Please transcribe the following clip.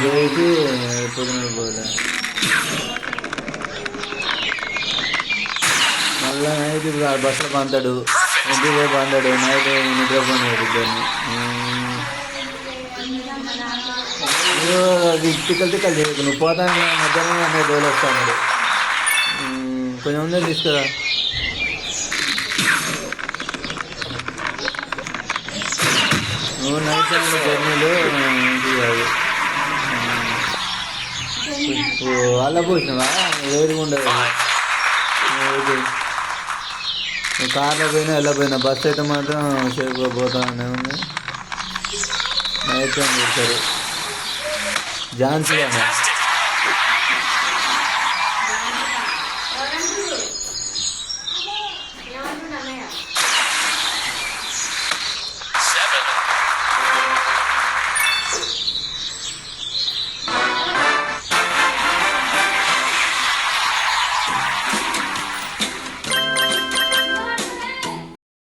చేసి పొద్దున పోలే మళ్ళీ నైట్ బస్సులో పంతాడు, ఇంటికి పోయి పంతాడు, నైట్ నిద్రపోయి ఇద్దరిని. అది తిక్కలు తిక్కలు చేయకు, నువ్వు పోతాను మధ్యాహ్నం అనే డోలు వస్తాడు. కొంచెం ఉందని తీసుకురా. నువ్వు నైట్ టైంలో జర్నీలు కాదు. అలా పోసినావా వేడిగా ఉండదు. నువ్వు కార్లో పోయినా వెళ్ళపోయినా బస్సు అయితే మాత్రం సేఫ్గా పోతానే ఉంది. నైట్ టైం చేస్తారు ఝాన్సీ అన్న.